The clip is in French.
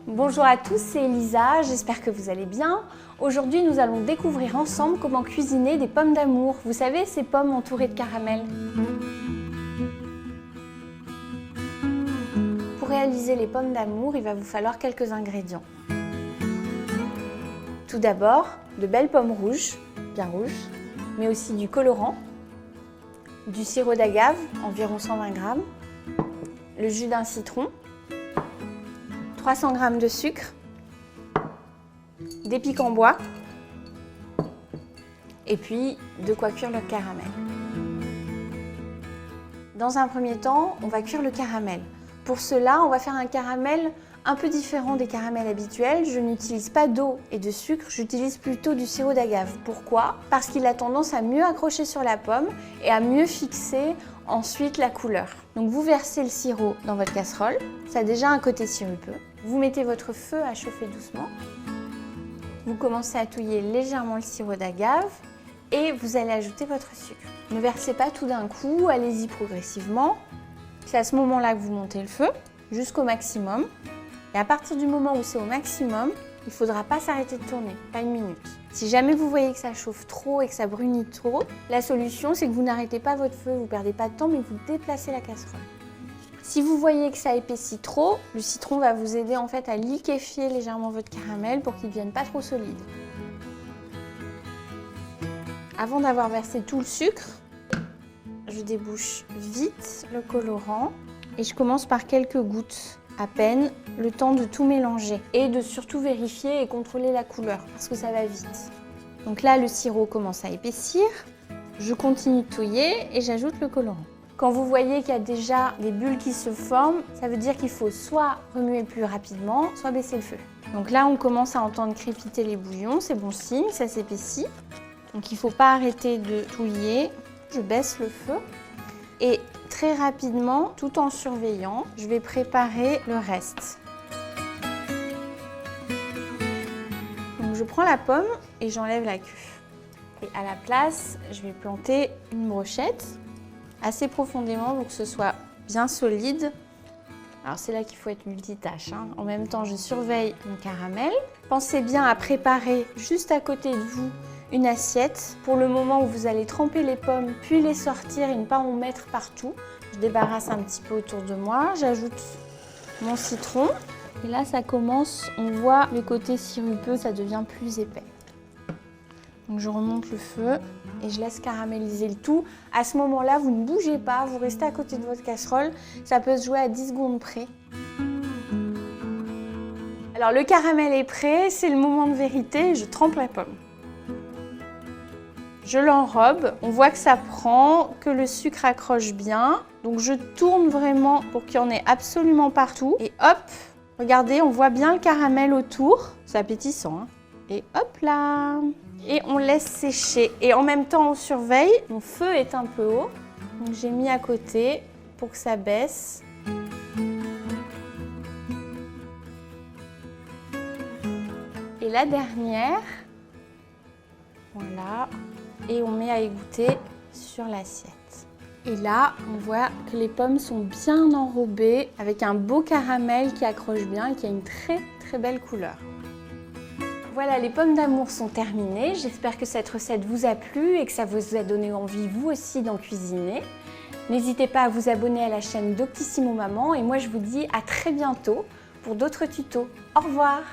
Bonjour à tous, c'est Elisa, j'espère que vous allez bien. Aujourd'hui, nous allons découvrir ensemble comment cuisiner des pommes d'amour. Vous savez, ces pommes entourées de caramel. Pour réaliser les pommes d'amour, il va vous falloir quelques ingrédients. Tout d'abord, de belles pommes rouges, bien rouges, mais aussi du colorant, du sirop d'agave, environ 120 g, le jus d'un citron, 300 g de sucre, des pics en bois et puis de quoi cuire le caramel. Dans un premier temps, on va cuire le caramel. Pour cela, on va faire un caramel un peu différent des caramels habituels. Je n'utilise pas d'eau et de sucre, j'utilise plutôt du sirop d'agave. Pourquoi? Parce qu'il a tendance à mieux accrocher sur la pomme et à mieux fixer ensuite la couleur. Donc vous versez le sirop dans votre casserole, ça a déjà un côté sirupeux. Vous mettez votre feu à chauffer doucement. Vous commencez à touiller légèrement le sirop d'agave et vous allez ajouter votre sucre. Ne versez pas tout d'un coup, allez-y progressivement. C'est à ce moment-là que vous montez le feu jusqu'au maximum. Et à partir du moment où c'est au maximum, il ne faudra pas s'arrêter de tourner, pas une minute. Si jamais vous voyez que ça chauffe trop et que ça brunit trop, la solution c'est que vous n'arrêtez pas votre feu, vous ne perdez pas de temps, mais vous déplacez la casserole. Si vous voyez que ça épaissit trop, le citron va vous aider en fait à liquéfier légèrement votre caramel pour qu'il ne devienne pas trop solide. Avant d'avoir versé tout le sucre, je débouche vite le colorant et je commence par quelques gouttes à peine, le temps de tout mélanger et de surtout vérifier et contrôler la couleur parce que ça va vite. Donc là, le sirop commence à épaissir, je continue de touiller et j'ajoute le colorant. Quand vous voyez qu'il y a déjà des bulles qui se forment, ça veut dire qu'il faut soit remuer plus rapidement, soit baisser le feu. Donc là, on commence à entendre crépiter les bouillons, c'est bon signe, ça s'épaissit. Donc il ne faut pas arrêter de touiller. Je baisse le feu et très rapidement, tout en surveillant, je vais préparer le reste. Donc je prends la pomme et j'enlève la queue. Et à la place, je vais planter une brochette assez profondément pour que ce soit bien solide. Alors c'est là qu'il faut être multitâche, hein. En même temps, je surveille mon caramel. Pensez bien à préparer juste à côté de vous une assiette pour le moment où vous allez tremper les pommes, puis les sortir et ne pas en mettre partout. Je débarrasse un petit peu autour de moi, j'ajoute mon citron. Et là, ça commence, on voit le côté sirupeux, ça devient plus épais. Donc je remonte le feu et je laisse caraméliser le tout. À ce moment-là, vous ne bougez pas, vous restez à côté de votre casserole. Ça peut se jouer à 10 secondes près. Alors le caramel est prêt, c'est le moment de vérité, je trempe la pomme. Je l'enrobe, on voit que ça prend, que le sucre accroche bien. Donc je tourne vraiment pour qu'il y en ait absolument partout. Et hop, regardez, on voit bien le caramel autour. C'est appétissant, hein. Et hop là! Et on laisse sécher. Et en même temps, on surveille. Mon feu est un peu haut. Donc j'ai mis à côté pour que ça baisse. Et la dernière, voilà. Et on met à égoutter sur l'assiette. Et là, on voit que les pommes sont bien enrobées avec un beau caramel qui accroche bien et qui a une très très belle couleur. Voilà, les pommes d'amour sont terminées. J'espère que cette recette vous a plu et que ça vous a donné envie vous aussi d'en cuisiner. N'hésitez pas à vous abonner à la chaîne Doctissimo Maman et moi je vous dis à très bientôt pour d'autres tutos. Au revoir!